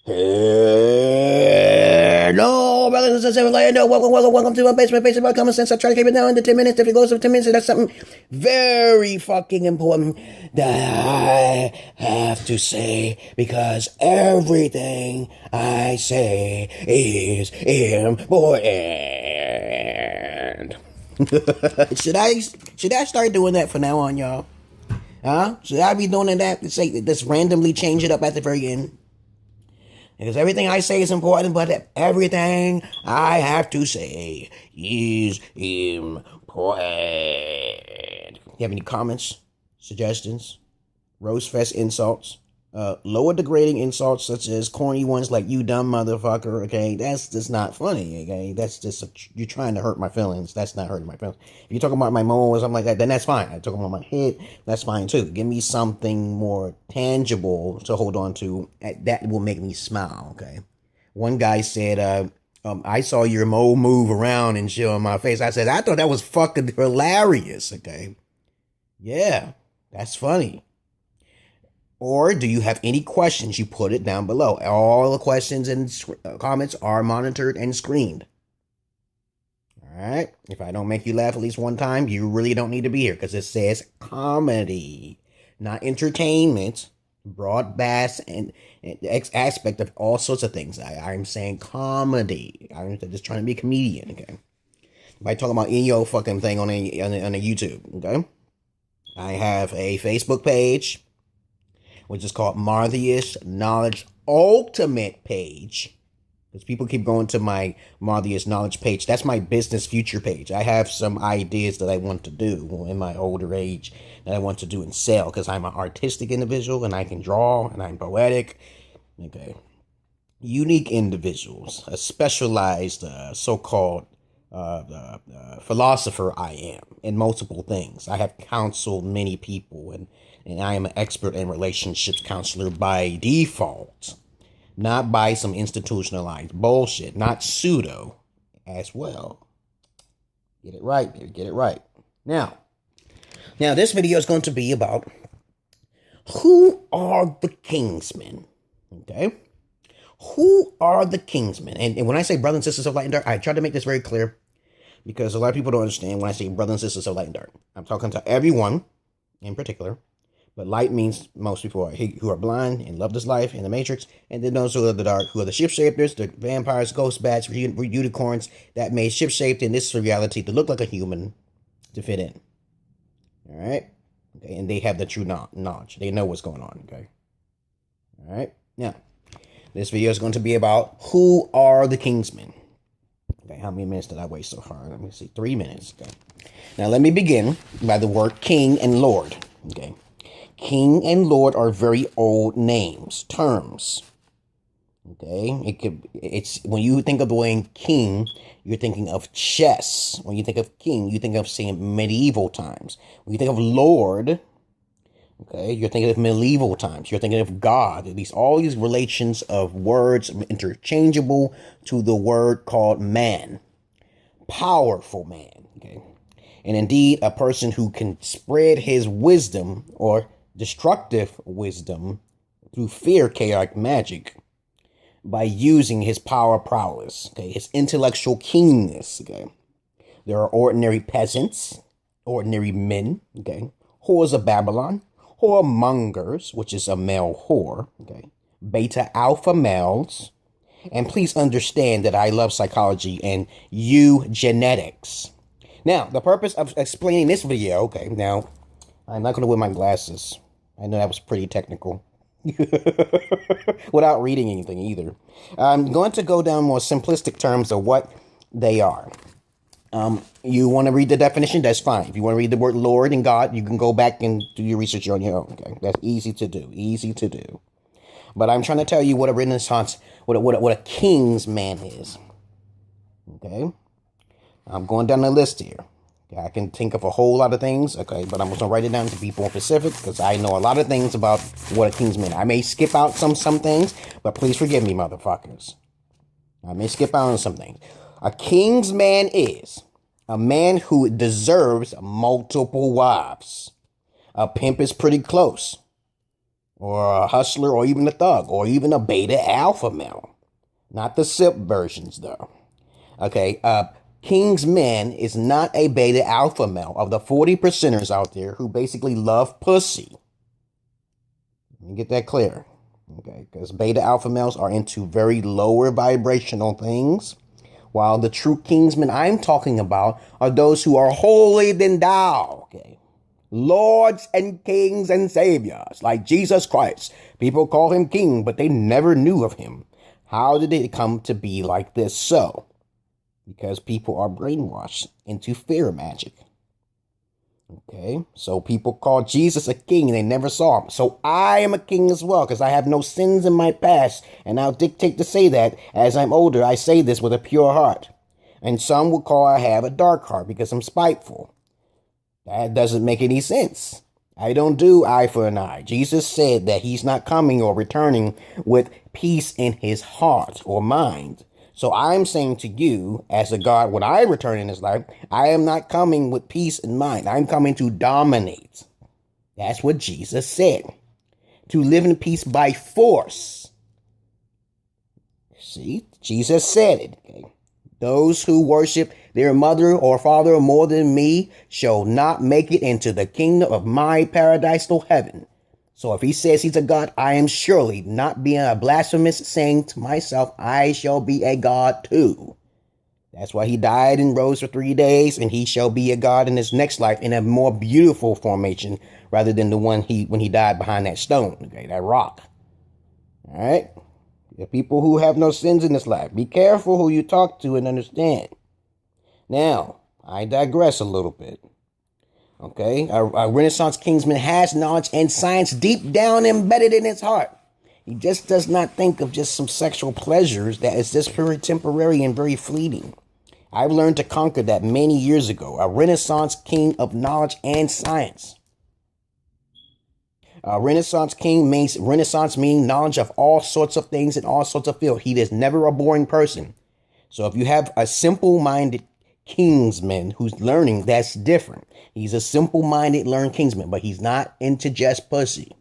Hello, brothers and sisters, welcome to my basement about common sense. I try to keep it down to 10 minutes. If it goes to 10 minutes, that's something very fucking important that I have to say, because everything I say is important. Should I start doing that from now on, y'all? Huh? Should I be doing that? Just randomly change it up at the very end? Because everything I say is important, but everything I have to say is important. You have any comments, suggestions, roast fest insults, lower degrading insults such as corny ones like "you dumb motherfucker"? Okay, that's just not funny. Okay, that's just you're trying to hurt my feelings. That's not hurting my feelings. If you're talking about my mole or something like that, then that's fine. I talk about my head, that's fine too. Give me something more tangible to hold on to that will make me smile. Okay, one guy said, I saw your mole move around and shit on my face. I said, I thought that was fucking hilarious. Okay, yeah, that's funny. Or do you have any questions? You put it down below. All the questions and comments are monitored and screened. All right. If I don't make you laugh at least one time, you really don't need to be here, because it says comedy, not entertainment, broad bass and aspect of all sorts of things. I'm saying comedy. I'm just trying to be a comedian. Okay. If I talk about any old fucking thing on a YouTube. Okay. I have a Facebook page, which is called Marthius Knowledge Ultimate page. Because people keep going to my Marthius Knowledge page. That's my business future page. I have some ideas that I want to do in my older age that I want to do and sell, because I'm an artistic individual and I can draw and I'm poetic. Okay. Unique individuals, a specialized so-called philosopher I am in multiple things. I have counseled many people, and I am an expert in relationships counselor by default, not by some institutionalized bullshit, not pseudo as well. Get it right, baby, get it right. Now this video is going to be about who are the Kingsmen, okay? Who are the Kingsmen? And when I say brothers and sisters of light and dark, I try to make this very clear, because a lot of people don't understand when I say brothers and sisters of light and dark. I'm talking to everyone in particular, but light means most people who are blind and love this life in the Matrix, and then those who are the dark, who are the shapeshifters, the vampires, ghost bats, unicorns that made shapeshaped in this reality to look like a human to fit in. All right? Okay, and they have the true knowledge. They know what's going on, okay? All right? Now, this video is going to be about who are the Kingsmen. Okay, how many minutes did I waste so far? Let me see, 3 minutes. Okay. Now, let me begin by the word king and lord. Okay. King and lord are very old names, terms. Okay. It's when you think of the word king, you're thinking of chess. When you think of king, you think of, say, medieval times. When you think of lord, okay, you're thinking of medieval times. You're thinking of God. All these relations of words interchangeable to the word called man. Powerful man. Okay. And indeed, a person who can spread his wisdom or destructive wisdom through fear, chaotic magic, by using his power prowess. Okay. His intellectual keenness. Okay. There are ordinary peasants, ordinary men. Okay. Whores of Babylon. Whoremongers, which is a male whore, okay, beta alpha males, and please understand that I love psychology and eugenetics. Now, the purpose of explaining this video, okay, now, I'm not going to wear my glasses. I know that was pretty technical. Without reading anything either. I'm going to go down more simplistic terms of what they are. You want to read the definition? That's fine. If you want to read the word Lord and God, you can go back and do your research on your own. Okay, that's easy to do. Easy to do. But I'm trying to tell you what a Renaissance, what a king's man is. Okay, I'm going down the list here. Okay, I can think of a whole lot of things. Okay, but I'm going to write it down to be more specific, because I know a lot of things about what a king's man. I may skip out some things, but please forgive me, motherfuckers. I may skip out on some things. A king's man is a man who deserves multiple wives. A pimp is pretty close. or a hustler, or even a thug, or even a beta alpha male. Not the SIP versions, though. Okay, Kingsmen is not a beta alpha male of the 40%ers out there who basically love pussy. Let me get that clear. Okay, because beta alpha males are into very lower vibrational things, while the true Kingsmen I'm talking about are those who are holier than thou. Okay, lords and kings and saviors, like Jesus Christ. People call him king, but they never knew of him. How did it come to be like this? So, because people are brainwashed into fear magic. Okay, so people call Jesus a king and they never saw him. So I am a king as well because I have no sins in my past, and I'll dictate to say that as I'm older. I say this with a pure heart. And some will call I have a dark heart because I'm spiteful. That doesn't make any sense. I don't do eye for an eye. Jesus said that he's not coming or returning with peace in his heart or mind. So I'm saying to you, as a God, when I return in this life, I am not coming with peace in mind. I'm coming to dominate. That's what Jesus said. To live in peace by force. See, Jesus said it. Okay? Those who worship their mother or father more than me shall not make it into the kingdom of my paradisal heaven. So if he says he's a God, I am surely not being a blasphemous, saying to myself, I shall be a God too. That's why he died and rose for 3 days, and he shall be a God in his next life in a more beautiful formation rather than the one when he died behind that stone, okay, that rock. All right? The people who have no sins in this life. Be careful who you talk to and understand. Now, I digress a little bit. Okay, a Renaissance Kingsman has knowledge and science deep down embedded in his heart. He just does not think of just some sexual pleasures that is just very temporary and very fleeting. I've learned to conquer that many years ago. A Renaissance king of knowledge and science. A Renaissance king means knowledge of all sorts of things in all sorts of fields. He is never a boring person. So if you have a simple-minded Kingsman who's learning, that's different. He's a simple-minded learned Kingsman, but he's not into just pussy.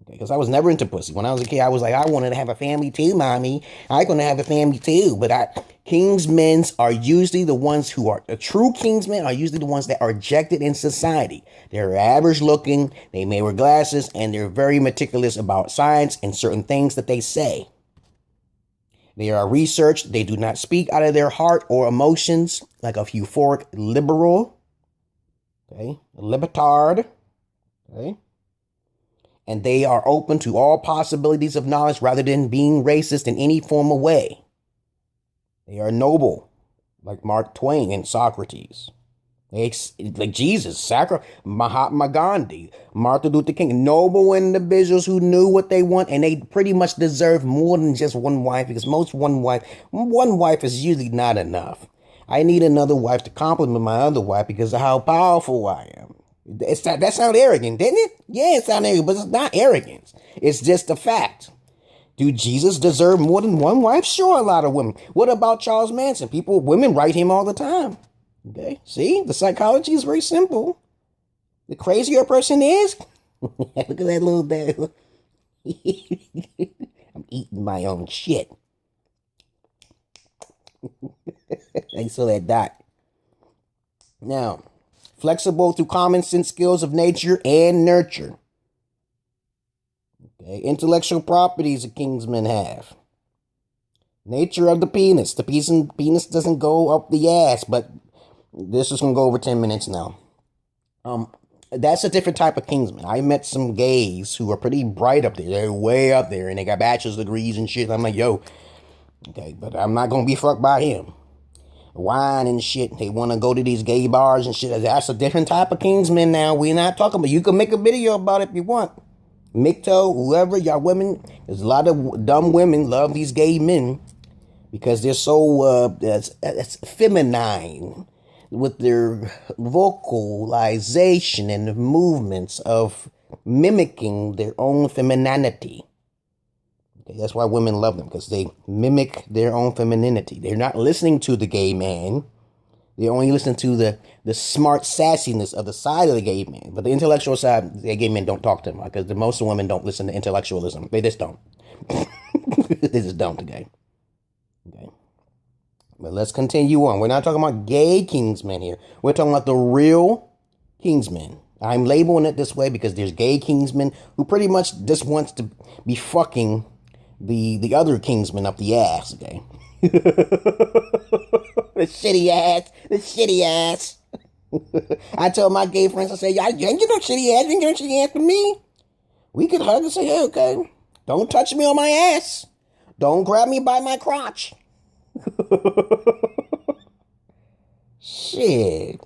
Because I was never into pussy. When I was a kid, I was like, I wanted to have a family too, mommy. I want to have a family too. But Kingsmen are usually the ones who are, the true Kingsmen are usually the ones that are rejected in society. They're average looking, they may wear glasses, and they're very meticulous about science and certain things that they say. They are researched. They do not speak out of their heart or emotions like a euphoric liberal. Okay, a libertard. Okay. And they are open to all possibilities of knowledge rather than being racist in any form of way. They are noble, like Mark Twain and Socrates. Like Jesus, Mahatma Gandhi, Martin Luther King, noble individuals who knew what they want, and they pretty much deserve more than just one wife, because one wife is usually not enough. I need another wife to complement my other wife because of how powerful I am. That sounds arrogant, didn't it? Yeah, it sounds arrogant, but it's not arrogance. It's just a fact. Do Jesus deserve more than one wife? Sure, a lot of women. What about Charles Manson? Women write him all the time. Okay, see, the psychology is very simple. The crazier a person is, look at that little bit. I'm eating my own shit. Thanks for that dot. Now, flexible through common sense skills of nature and nurture. Okay, intellectual properties a Kingsman have. Nature of the penis. The penis doesn't go up the ass, but this is going to go over 10 minutes now. That's a different type of Kingsman. I met some gays who are pretty bright up there. They're way up there, and they got bachelor's degrees and shit. I'm like, yo, okay, but I'm not going to be fucked by him. Wine and shit. They want to go to these gay bars and shit. That's a different type of Kingsman now. We're not talking about. You can make a video about it if you want. MGTOW, whoever, y'all women. There's a lot of dumb women love these gay men because they're so feminine with their vocalization and the movements of mimicking their own femininity. Okay, that's why women love them, because they mimic their own femininity. They're not listening to the gay man. They only listen to the smart sassiness of the side of the gay man. But the intellectual side, the gay men don't talk to them because most women don't listen to intellectualism. They just don't. They just don't, okay? Okay. But let's continue on. We're not talking about gay Kingsmen here. We're talking about the real Kingsmen. I'm labeling it this way because there's gay Kingsmen who pretty much just wants to be fucking the other Kingsmen up the ass, okay? The shitty ass. I tell my gay friends, I say, y'all ain't get no shitty ass, you ain't get no shitty ass from me. We could hug and say, hey, okay, don't touch me on my ass. Don't grab me by my crotch. Shit.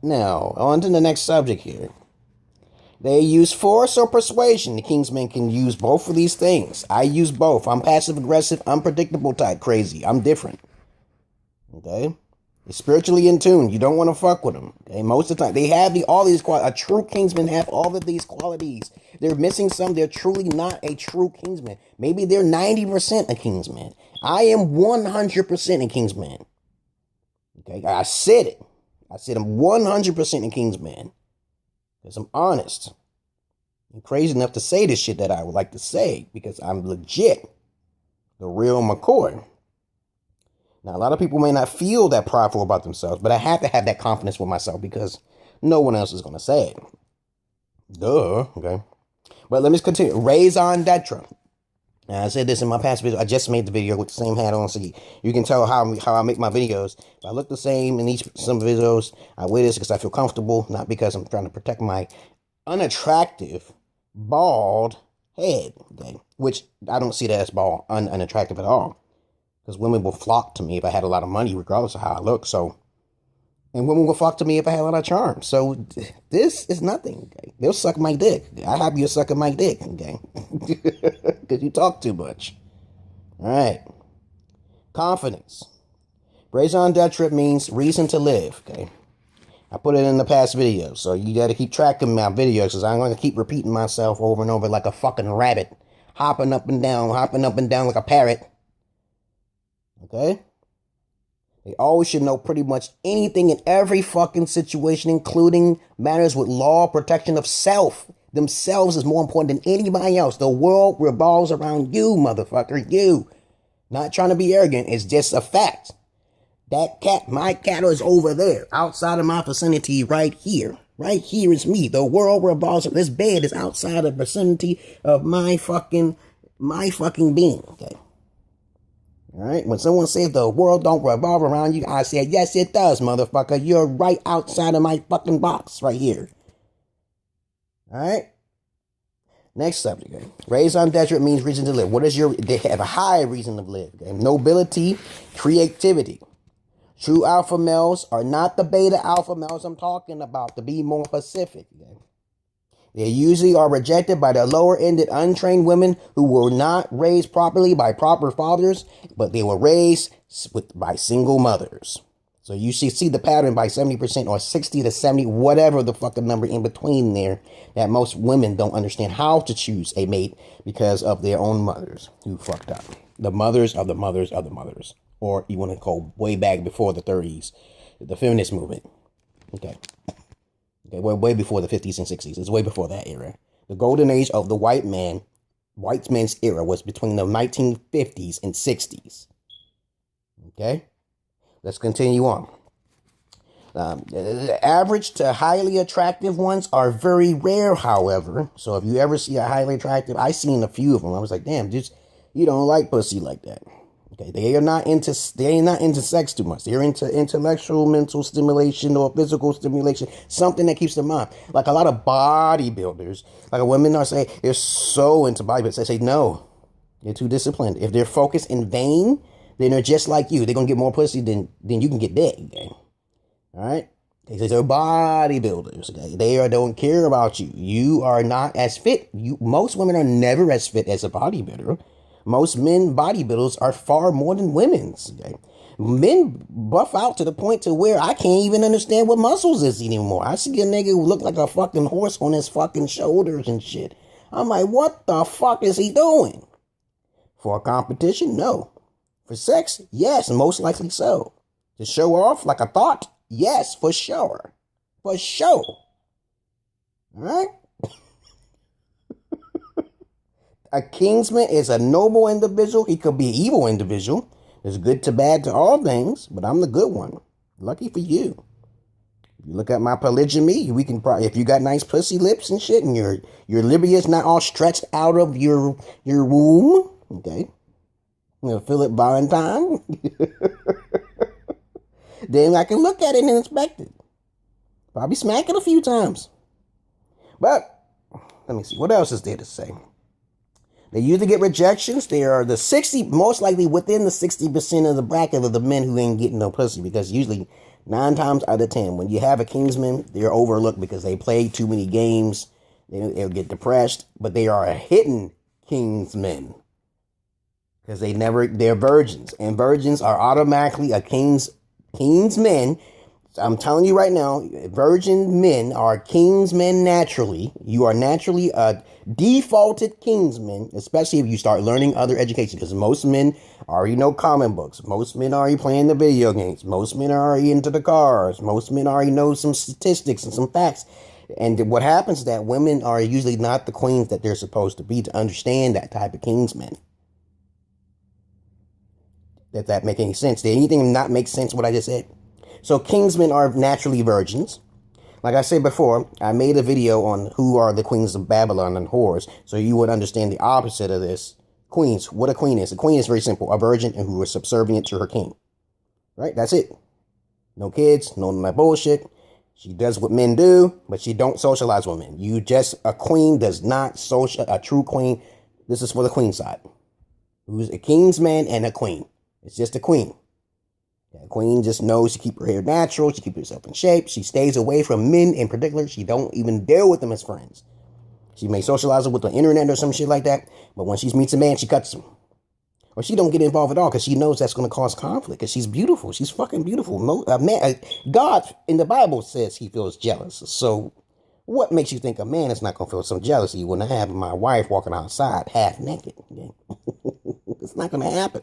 Now, on to the next subject here. They use force or persuasion. The Kingsmen can use both of these things. I use both. I'm passive-aggressive, unpredictable type crazy. I'm different. Okay? They're spiritually in tune. You don't want to fuck with them. Okay? Most of the time, they have all these qualities. A true Kingsman have all of these qualities. They're missing some. They're truly not a true Kingsman. Maybe they're 90% a Kingsman. I am 100% a Kingsman. Okay? I said it. I said I'm 100% a Kingsman. Because I'm honest. I'm crazy enough to say this shit that I would like to say. Because I'm legit. The real McCoy. Now, a lot of people may not feel that prideful about themselves. But I have to have that confidence with myself. Because no one else is going to say it. Duh. Okay. But let me continue. Raison d'etre. Now, I said this in my past video. I just made the video with the same hat on. So you can tell how I make my videos. If I look the same in some videos, I wear this because I feel comfortable. Not because I'm trying to protect my unattractive, bald head. Okay? Which I don't see that as bald, unattractive at all. Because women will flock to me if I had a lot of money, regardless of how I look. So, and women will flock to me if I had a lot of charm. So this is nothing. Okay? They'll suck my dick. I have you sucking my dick. Okay? Because you talk too much. All right. Confidence. Raison d'etre means reason to live. Okay. I put it in the past video, so you got to keep track of my videos because I'm going to keep repeating myself over and over like a fucking rabbit, hopping up and down like a parrot. Okay. They always should know pretty much anything in every fucking situation, including matters with law, protection of self. Themselves is more important than anybody else. The world revolves around you, motherfucker. You. Not trying to be arrogant. It's just a fact. That cat, my cat is over there, outside of my vicinity right here. Right here is me. The world revolves. This bed is outside the vicinity of my fucking being. Okay. All right. When someone says the world don't revolve around you, I say, yes, it does, motherfucker. You're right outside of my fucking box right here. All right. Next subject. Okay? Raison d'etre means reason to live. What is they have a high reason to live. Okay? Nobility, creativity. True alpha males are not the beta alpha males I'm talking about, to be more specific. Okay? They usually are rejected by the lower-ended, untrained women who were not raised properly by proper fathers, but they were raised by single mothers. So you see the pattern by 70% or 60 to 70, whatever the fucking number in between there, that most women don't understand how to choose a mate because of their own mothers who fucked up. The mothers of the mothers of the mothers. Or you want to go way back before the 30s, the feminist movement. Okay, way before the 50s and 60s. It's way before that era. The golden age of the white man's era was between the 1950s and 60s. Okay, let's continue on. The average to highly attractive ones are very rare, however. So if you ever see a highly attractive, I seen a few of them. I was like, damn, just you don't like pussy like that. Okay, they ain't not into sex too much. They're into intellectual, mental stimulation or physical stimulation, something that keeps them on. Like a lot of bodybuilders, like women are saying they're so into bodybuilders. They say no, they're too disciplined. If they're focused in vain, then they're just like you. They're gonna get more pussy than you can get dick. Okay? All right. They say they're bodybuilders. Okay? They don't care about you. You are not as fit. Most women are never as fit as a bodybuilder. Most men bodybuilders are far more than women's. Okay? Men buff out to the point to where I can't even understand what muscles is anymore. I see a nigga who look like a fucking horse on his fucking shoulders and shit. I'm like, what the fuck is he doing? For a competition? No. For sex? Yes, most likely so. To show off like a thought? Yes, for sure. For sure. Alright? A Kingsman is a noble individual. He could be an evil individual. There's good to bad to all things, but I'm the good one. Lucky for you. If you look at my polygamy, we can probably, if you got nice pussy lips and shit, and your libia's not all stretched out of your womb, okay? You know, Philip Valentine. Then I can look at it and inspect it. Probably smack it a few times. But let me see. What else is there to say? They usually get rejections. They are the 60, most likely within the 60% of the bracket of the men who ain't getting no pussy. Because usually 9 times out of 10, when you have a Kingsman, they're overlooked because they play too many games. They'll get depressed. But they are a hidden Kingsmen. Because they're virgins. And virgins are automatically a Kingsmen. I'm telling you right now, virgin men are Kingsmen naturally. You are naturally a defaulted Kingsman, especially if you start learning other education. Because most men already know comic books. Most men already playing the video games. Most men are already into the cars. Most men already know some statistics and some facts. And what happens is that women are usually not the queens that they're supposed to be to understand that type of Kingsman. If that make any sense. Did anything not make sense what I just said? So Kingsmen are naturally virgins. Like I said before, I made a video on who are the queens of Babylon and whores, so you would understand the opposite of this. Queens, what a queen is. A queen is very simple. A virgin and who is subservient to her king. Right? That's it. No kids, no bullshit. She does what men do, but she don't socialize with men. A queen does not a true queen. This is for the queen side. Who's a Kingsman and a queen. It's just a queen. A queen just knows to keep her hair natural. She keeps herself in shape. She stays away from men in particular. She don't even deal with them as friends. She may socialize with the internet or some shit like that. But when she meets a man, she cuts him. Or she don't get involved at all because she knows that's going to cause conflict. Because she's beautiful. She's fucking beautiful. God in the Bible says he feels jealous. So what makes you think a man is not going to feel some jealousy when I have my wife walking outside half naked? Okay? It's not going to happen.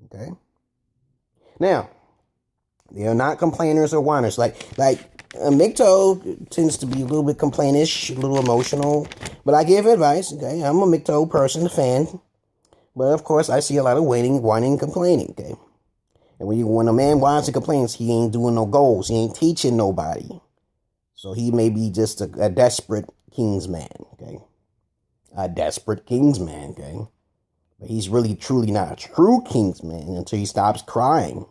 Okay? Now, they are not complainers or whiners. Like MGTOW tends to be a little bit complainish, a little emotional. But I give advice, okay? I'm a MGTOW person, a fan. But of course, I see a lot of whining, complaining, okay? And when a man whines and complains, he ain't doing no goals. He ain't teaching nobody. So he may be just a desperate Kingsman, okay? A desperate Kingsman, okay? But he's really, truly not a true Kingsman until he stops crying.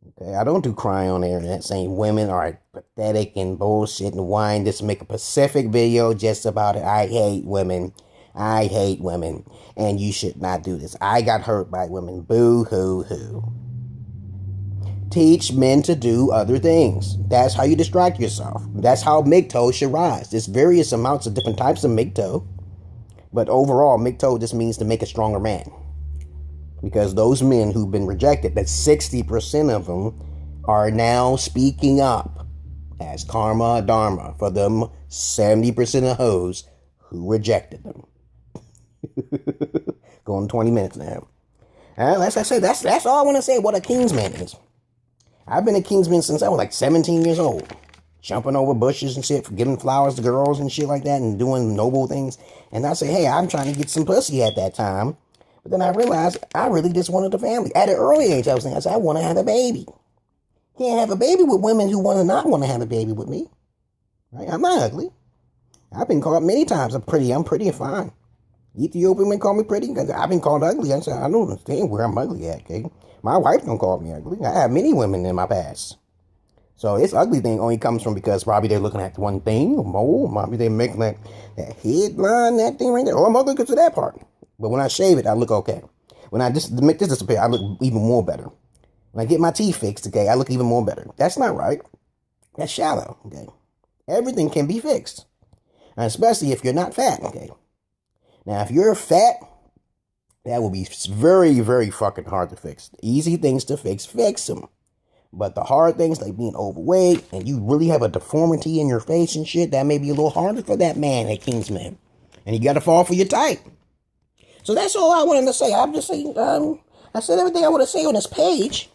Okay, I don't do crying on the internet saying women are pathetic and bullshit and whine. Just make a specific video just about it. I hate women. I hate women. And you should not do this. I got hurt by women. Boo hoo hoo. Teach men to do other things. That's how you distract yourself. That's how MGTOW should rise. There's various amounts of different types of MGTOW. But overall, MGTOW just means to make a stronger man. Because those men who've been rejected, that 60% of them are now speaking up as karma dharma for them 70% of hoes who rejected them. Going 20 minutes now. As I said, that's all I want to say what a Kingsman is. I've been a Kingsman since I was like 17 years old. Jumping over bushes and shit, giving flowers to girls and shit like that and doing noble things. And I say, hey, I'm trying to get some pussy at that time. But then I realized I really just wanted a family. At an early age, I said, I want to have a baby. Can't have a baby with women who not want to have a baby with me. Right? I'm not ugly. I've been called many times I'm pretty and fine. Ethiopian men call me pretty because I've been called ugly. I said, I don't understand where I'm ugly at, okay? My wife don't call me ugly. I have many women in my past. So this ugly thing only comes from because probably they're looking at one thing, or mole, maybe they're making that headline, that thing right there. Or I'm ugly because of that part. But when I shave it, I look okay. When I just make this disappear, I look even more better. When I get my teeth fixed, okay, I look even more better. That's not right. That's shallow, okay? Everything can be fixed. And especially if you're not fat, okay? Now, if you're fat, that will be very, very fucking hard to fix. Easy things to fix them. But the hard things like being overweight and you really have a deformity in your face and shit, that may be a little harder for that man at Kingsman. And you got to fall for your type. So that's all I wanted to say. I'm just saying, I said everything I want to say on this page.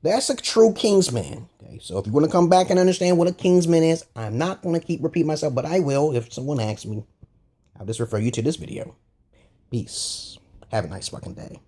That's a true Kingsman. Okay, so if you want to come back and understand what a Kingsman is, I'm not going to keep repeating myself, but I will if someone asks me. I'll just refer you to this video. Peace. Have a nice fucking day.